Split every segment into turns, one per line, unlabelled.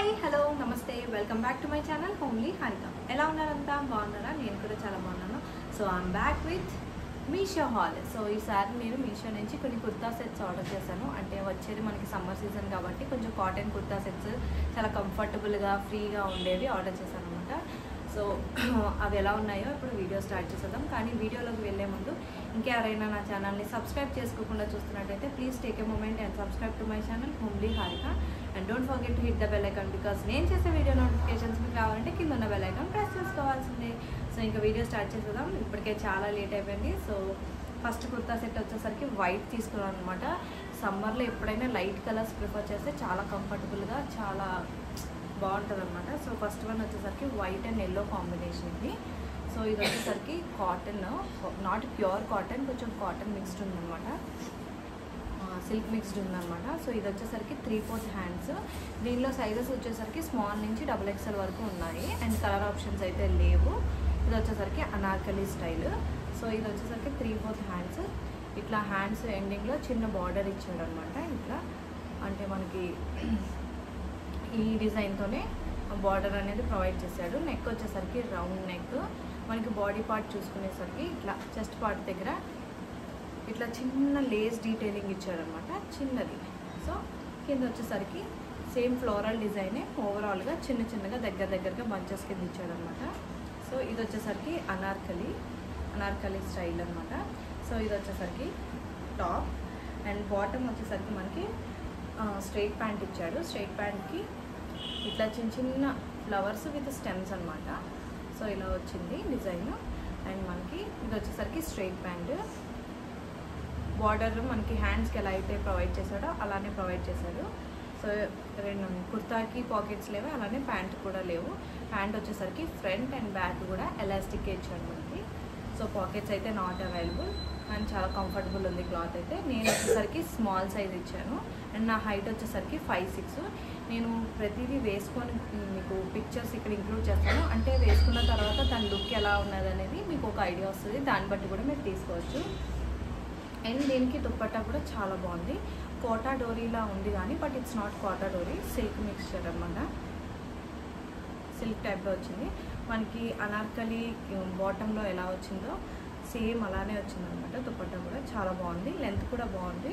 Hi hello నమస్తే welcome back to my channel homely Harika. ఎలా ఉన్నారంతా బాగున్నారా? నేను కూడా చాలా బాగున్నాను. So I'm back with Meesho hall. So ఈసారి నేను మీషో నుంచి కొన్ని కుర్తా సెట్స్ ఆర్డర్ చేశాను. అంటే వచ్చేది మనకి సమ్మర్ సీజన్ కాబట్టి కొంచెం కాటన్ కుర్తా సెట్స్ చాలా కంఫర్టబుల్గా ఫ్రీగా ఉండేవి ఆర్డర్ చేశాను అనమాట. సో అవి ఎలా ఉన్నాయో ఇప్పుడు వీడియో స్టార్ట్ చేసేద్దాం. కానీ వీడియోలోకి వెళ్ళే ముందు ఇంకెవరైనా నా ఛానల్ని సబ్స్క్రైబ్ చేసుకోకుండా చూస్తున్నట్టయితే please take a moment and subscribe to my channel homely Harika. And don't forget to hit the bell icon because నేను చేసే వీడియో నోటిఫికేషన్స్ మీకు రావాలంటే కింద ఉన్న బెల్ ఐకాన్ ప్రెస్ చేసుకోవాల్సిందే. సో ఇంకా వీడియో స్టార్ట్ చేసేద్దాం. ఇప్పటికే చాలా లేట్ అయిపోయింది. సో ఫస్ట్ కుర్తా సెట్ వచ్చేసరికి వైట్ తీసుకున్నాను అనమాట. సమ్మర్లో ఎప్పుడైనా లైట్ కలర్స్ ప్రిఫర్ చేస్తే చాలా కంఫర్టబుల్గా చాలా బాగుంటుంది అనమాట. సో ఫస్ట్ వన్ వచ్చేసరికి వైట్ అండ్ ఎల్లో కాంబినేషన్ ఇది. సో ఇది వచ్చేసరికి కాటన్, నాట్ ప్యూర్ కాటన్, కొంచెం కాటన్ మిక్స్డ్ ఉందన్నమాట, సిల్క్ మిక్స్డ్ ఉందన్నమాట. సో ఇది వచ్చేసరికి 3/4 హ్యాండ్స్. దీనిలో సైజెస్ వచ్చేసరికి స్మాల్ నుంచి XXL వరకు ఉన్నాయి అండ్ కలర్ ఆప్షన్స్ అయితే లేవు. ఇది వచ్చేసరికి అనార్కలి స్టైల్. సో ఇది వచ్చేసరికి 3/4 హ్యాండ్స్. ఇట్లా హ్యాండ్స్ ఎండింగ్లో చిన్న బార్డర్ ఇచ్చాడు అనమాట. ఇట్లా అంటే మనకి ఈ డిజైన్తోనే బార్డర్ అనేది ప్రొవైడ్ చేశాడు. నెక్ వచ్చేసరికి రౌండ్ నెక్. మనకి బాడీ పార్ట్ చూసుకునేసరికి ఇట్లా చెస్ట్ పార్ట్ దగ్గర ఇట్లా చిన్న లేస్ డీటెయిలింగ్ ఇచ్చాడనమాట, చిన్నది. సో కింద వచ్చేసరికి సేమ్ ఫ్లోరల్ డిజైనే ఓవరాల్గా చిన్న చిన్నగా దగ్గరగా బంచెస్ కింద ఇచ్చాడనమాట. సో ఇది వచ్చేసరికి అనార్కలి స్టైల్ అనమాట. సో ఇది వచ్చేసరికి టాప్ అండ్ బాటమ్ వచ్చేసరికి మనకి స్ట్రైట్ ప్యాంట్ ఇచ్చాడు. స్ట్రైట్ ప్యాంట్కి ఇట్లా చిన్న చిన్న ఫ్లవర్స్ విత్ స్టెమ్స్ అనమాట. సో ఇలా వచ్చింది డిజైన్. అండ్ మనకి ఇది వచ్చేసరికి స్ట్రైట్ ప్యాంట్. బార్డర్ మనకి హ్యాండ్స్కి ఎలా అయితే ప్రొవైడ్ చేశాడో అలానే ప్రొవైడ్ చేశాడు. సో రెండు కుర్తాకి పాకెట్స్ లేవు, అలానే ప్యాంట్ కూడా లేవు. ప్యాంట్ వచ్చేసరికి ఫ్రంట్ అండ్ బ్యాక్ కూడా ఎలాస్టిక్ ఇచ్చాడు మనకి. సో పాకెట్స్ అయితే నాట్ అవైలబుల్ అండ్ చాలా కంఫర్టబుల్ ఉంది క్లాత్ అయితే. నేను వచ్చేసరికి స్మాల్ సైజ్ ఇచ్చాను అండ్ నా హైట్ వచ్చేసరికి 5'6". నేను ప్రతిదీ వేసుకొని మీకు పిక్చర్స్ ఇక్కడ ఇంక్లూడ్ చేస్తాను. అంటే వేసుకున్న తర్వాత దాని లుక్ ఎలా ఉన్నది అనేది మీకు ఒక ఐడియా వస్తుంది. దాన్ని బట్టి కూడా మీరు తీసుకోవచ్చు. అండ్ దీనికి దుప్పట్టా కూడా చాలా బాగుంది. కోటా డోరీలా ఉంది కానీ but it's not Kota Dori, silk mixture అనమాట. సిల్క్ టైప్లో వచ్చింది. మనకి అనార్కలి బాటంలో ఎలా వచ్చిందో సేమ్ అలానే వచ్చిందనమాట. దుప్పట్టా కూడా చాలా బాగుంది. లెంత్ కూడా బాగుంది.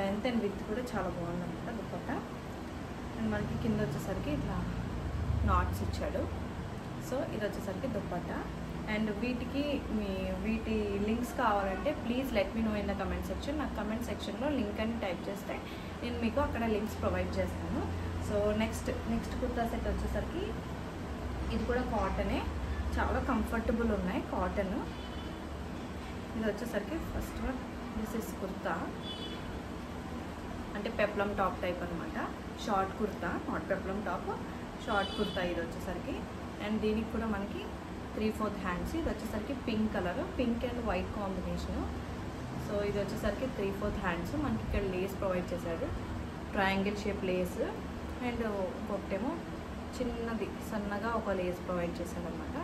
లెంత్ అండ్ విత్ కూడా చాలా బాగుంది అనమాట దుప్పట్టా. అండ్ మనకి కింద వచ్చేసరికి ఇట్లా నాట్స్ ఇచ్చాడు. సో ఇది వచ్చేసరికి దుప్పట్టా. అండ్ వీటి లింక్స్ కావాలంటే please let me know in the comment section. నాకు కమెంట్ సెక్షన్లో లింక్ అని టైప్ చేస్తే నేను మీకు అక్కడ లింక్స్ ప్రొవైడ్ చేస్తాను. సో నెక్స్ట్ కుర్తా సెట్ వచ్చేసరికి ఇది కూడా కాటనే, చాలా కంఫర్టబుల్ ఉన్నాయి కాటన్. ఇది వచ్చేసరికి first one this is kurta, అంటే పెప్లం టాప్ టైప్ అనమాట. Short kurta, not peplum top, short kurta ఇది వచ్చేసరికి. అండ్ దీనికి కూడా మనకి 3/4 హ్యాండ్స్. ఇది వచ్చేసరికి pink colour, pink and white combination. So ఇది వచ్చేసరికి 3/4 హ్యాండ్స్. మనకి ఇక్కడ లేస్ ప్రొవైడ్ చేశాడు, ట్రయాంగిల్ షేప్ లేస్. అండ్ ఇంకొకటేమో చిన్నది సన్నగా ఒక లేస్ ప్రొవైడ్ చేశాడు అనమాట.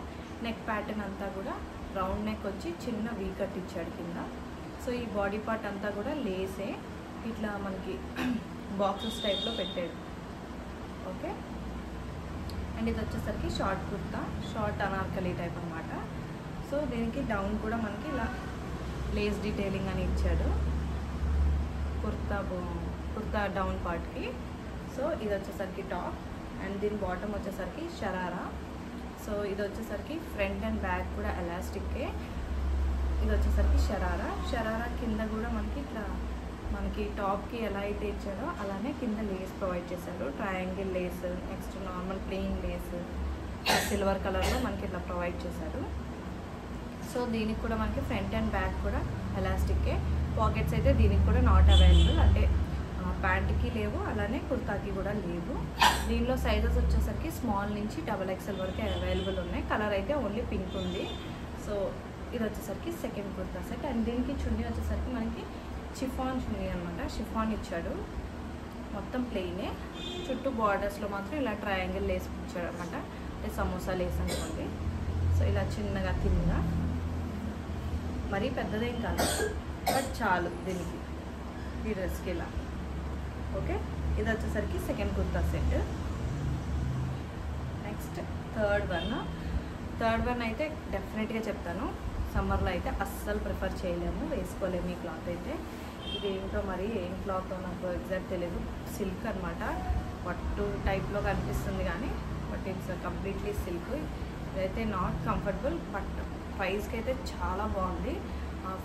నెక్ ప్యాటర్న్ అంతా కూడా రౌండ్ నెక్ వచ్చి చిన్న వీ కట్ ఇచ్చాడు కింద. సో ఈ బాడీ పార్ట్ అంతా కూడా లేసే ఇట్లా మనకి బాక్సెస్ టైప్లో పెట్టాడు. ఓకే. అండ్ ఇది వచ్చేసరికి short kurta, short Anarkali type అనమాట. సో దీనికి డౌన్ కూడా మనకి ఇలా లేస్ డీటెయిలింగ్ అని ఇచ్చాడు కుర్తా డౌన్ పార్ట్కి. సో ఇది వచ్చేసరికి టాప్ అండ్ దీని బాటమ్ వచ్చేసరికి షరారా. సో ఇది వచ్చేసరికి ఫ్రంట్ అండ్ బ్యాక్ కూడా ఎలాస్టిక్కే. ఇది వచ్చేసరికి షరారా కింద కూడా మనకి ఇట్లా మనకి టాప్కి ఎలా అయితే ఇచ్చాడో అలానే కింద లేస్ ప్రొవైడ్ చేశాడు, triangle lace, next normal plain lace silver కలర్లో మనకి ఇట్లా ప్రొవైడ్ చేశాడు. సో దీనికి కూడా మనకి ఫ్రంట్ అండ్ బ్యాక్ కూడా ఎలాస్టిక్కే. పాకెట్స్ అయితే దీనికి కూడా నాట్ అవైలబుల్, అంటే ప్యాంట్కి లేవు, అలానే కుర్తాకి కూడా లేవు. దీనిలో సైజెస్ వచ్చేసరికి స్మాల్ నుంచి XXL వరకు అవైలబుల్ ఉన్నాయి. కలర్ అయితే ఓన్లీ పింక్ ఉంది. సో ఇది వచ్చేసరికి సెకండ్ కుర్తా సెట్. అండ్ దీనికి చున్నీ వచ్చేసరికి మనకి షిఫాన్ చున్నీ అనమాట. షిఫాన్ ఇచ్చాడు, మొత్తం ప్లెయినే, చుట్టూ బార్డర్స్లో మాత్రం ఇలా ట్రయాంగిల్ లేస్ ఇచ్చాడు అనమాట. అంటే సమోసా లేస్ అనుకోండి. సో ఇలా చిన్నగా తిన్నగా, మరీ పెద్దదేం కాదు బట్ చాలు దీనికి ఈ డ్రెస్కి ఇలా. ఓకే. ఇది వచ్చేసరికి second kurta set. Third one అయితే డెఫినెట్గా చెప్తాను, సమ్మర్లో అయితే అస్సలు ప్రిఫర్ చేయలేము, వేసుకోలేము ఈ క్లాత్ అయితే. ఇది ఏంటో మరి ఏం క్లాత్ నాకు ఎగ్జాక్ట్ తెలియదు, సిల్క్ అనమాట, పట్టు టైప్లో కనిపిస్తుంది కానీ బట్ ఇట్స్ కంప్లీట్లీ సిల్క్. ఇదైతే నాట్ కంఫర్టబుల్, బట్ ప్రైస్కి అయితే చాలా బాగుంది.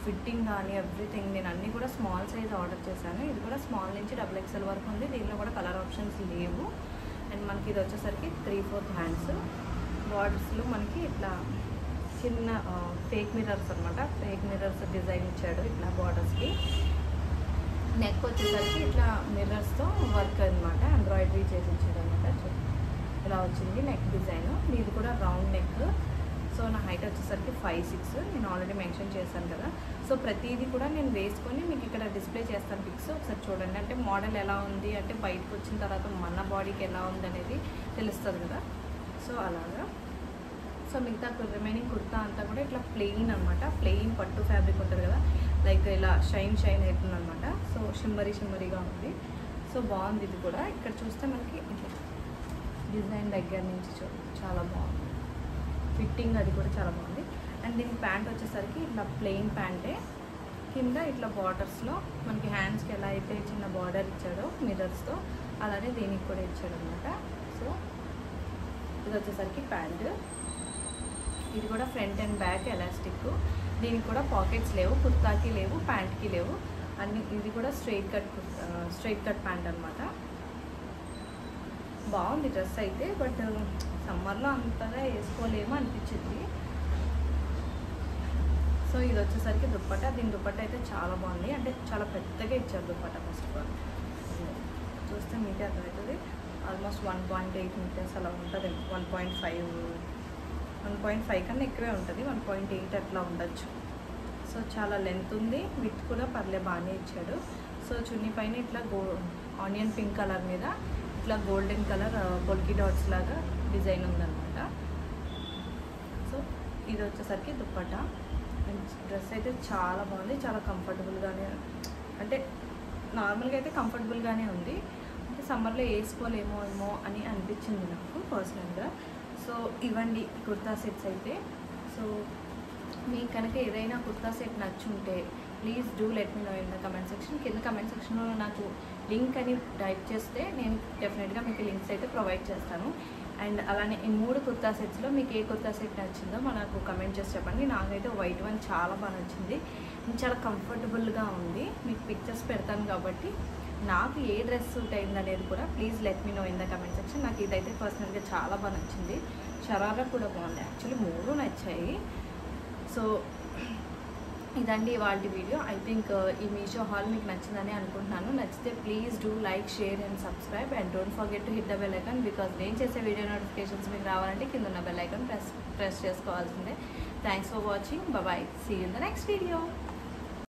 ఫిట్టింగ్ కానీ ఎవ్రీథింగ్, నేను అన్నీ కూడా స్మాల్ సైజ్ ఆర్డర్ చేశాను. ఇది కూడా స్మాల్ నుంచి XXL వరకు ఉంది. దీనిలో కూడా కలర్ ఆప్షన్స్ లేవు. అండ్ మనకి ఇది వచ్చేసరికి 3/4 హ్యాండ్స్. బార్డర్స్లో మనకి ఇట్లా చిన్న ఫేక్ మిర్రర్స్ అనమాట, ఫేక్ మిర్రర్స్ డిజైన్ ఇచ్చాడు ఇట్లా బార్డర్స్కి. నెక్ వచ్చేసరికి ఇట్లా మిర్రర్స్తో వర్క్ అనమాట, ఎంబ్రాయిడరీ చేసి ఇచ్చాడు అనమాట. ఇలా వచ్చింది నెక్ డిజైన్. ఇది కూడా రౌండ్ నెక్. సో నా హైట్ వచ్చేసరికి 5'6", నేను ఆల్రెడీ మెన్షన్ చేశాను కదా. సో ప్రతిదీ కూడా నేను వేసుకొని మీకు ఇక్కడ డిస్ప్లే చేస్తాను పిక్స్, ఒకసారి చూడండి. అంటే మోడల్ ఎలా ఉంది అంటే బయటకు వచ్చిన తర్వాత మన బాడీకి ఎలా ఉంది అనేది తెలుస్తుంది కదా. సో అలాగా. సో మిగతా రిమైనింగ్ కుర్తా అంతా కూడా ఇట్లా ప్లెయిన్ అనమాట, ప్లెయిన్ పట్టు ఫ్యాబ్రిక్ ఉంటుంది కదా, లైక్ ఇలా షైన్ అవుతుంది అనమాట. సో షిమ్మరీగా ఉంది. సో బాగుంది ఇది కూడా. ఇక్కడ చూస్తే మనకి ఇట్లా డిజైన్ దగ్గర నుంచి చాలా బాగుంది, ఫిట్టింగ్ అది కూడా చాలా బాగుంది. అండ్ దీనికి ప్యాంట్ వచ్చేసరికి ఇట్లా ప్లెయిన్ ప్యాంటే, కింద ఇట్లా బార్డర్స్లో మనకి హ్యాండ్స్కి ఎలా అయితే చిన్న బార్డర్ ఇచ్చాడో మిర్రర్స్తో, అలానే దీనికి కూడా ఇచ్చాడు అనమాట. సో ఇది వచ్చేసరికి ప్యాంట్. ఇది కూడా ఫ్రంట్ అండ్ బ్యాక్ ఎలాస్టిక్. దీనికి కూడా పాకెట్స్ లేవు, కుర్తాకి లేవు, ప్యాంట్కి లేవు అన్ని. ఇది కూడా స్ట్రైట్ కట్ ప్యాంట్ అనమాట. బాగుంది డ్రెస్ అయితే, బట్ సమ్మర్లో అంతగా వేసుకోలేము అనిపించింది. సో ఇది వచ్చేసరికి దుప్పట్టా. దీని దుప్పట్టా అయితే చాలా బాగుంది, అంటే చాలా పెద్దగా ఇచ్చారు దుప్పట్టా. ఫస్ట్ ఆఫ్ ఆల్ చూస్తే మీకే అర్థమవుతుంది, ఆల్మోస్ట్ 1.8 మీటర్స్ అలా ఉంటుంది. 1.5 కన్నా ఎక్కువే ఉంటుంది, 1.8 అట్లా ఉండొచ్చు. సో చాలా లెంత్ ఉంది, విత్ కూడా బాగానే ఇచ్చాడు. సో చున్నీ పైన ఇట్లా ఆనియన్ పింక్ కలర్ మీద ఇట్లా గోల్డెన్ కలర్ పొల్కి డాట్స్ లాగా డిజైన్ ఉందన్నమాట. సో ఇది వచ్చేసరికి దుప్పట్టా. డ్రెస్ అయితే చాలా బాగుంది, చాలా కంఫర్టబుల్గానే, అంటే నార్మల్గా అయితే కంఫర్టబుల్గానే ఉంది. అంటే సమ్మర్లో వేసుకోలేమో అని అనిపించింది నాకు పర్సనల్గా. సో ఇవ్వండి కుర్తా సెట్స్ అయితే. సో మీకు కనుక ఏదైనా కుర్తా సెట్ నచ్చుంటే please do let me know in the comment section. కింద కమెంట్ సెక్షన్లో నాకు లింక్ అని టైప్ చేస్తే నేను డెఫినెట్గా మీకు లింక్స్ అయితే ప్రొవైడ్ చేస్తాను. అండ్ అలానే ఈ 3 కుర్తా సెట్స్లో మీకు ఏ కుర్తా సెట్ నచ్చిందో మనకు కమెంట్ చేసి చెప్పండి. నాకైతే వైట్ వన్ చాలా బాగా నచ్చింది, చాలా కంఫర్టబుల్గా ఉంది. మీకు పిక్చర్స్ పెడతాను కాబట్టి నాకు ఏ డ్రెస్ సూట్ అయింది అనేది కూడా please let me know in the comment section. నాకు ఇదైతే పర్సనల్గా చాలా బాగా నచ్చింది. షరారా కూడా బాగుంది, యాక్చువల్లీ 3 నచ్చాయి. సో ఇదండి ఇవాళ వీడియో. ఐ థింక్ ఈ మీషో హాల్ మీకు నచ్చిందని అనుకుంటున్నాను. నచ్చితే please do like, share and subscribe and don't forget to hit the bell icon, because నేను చేసే వీడియో నోటిఫికేషన్స్ మీకు రావాలంటే కింద ఉన్న బెల్ ఐకాన్ ప్రెస్ చేసుకోవాల్సిందే. Thanks for watching. Bye. See you in the next video.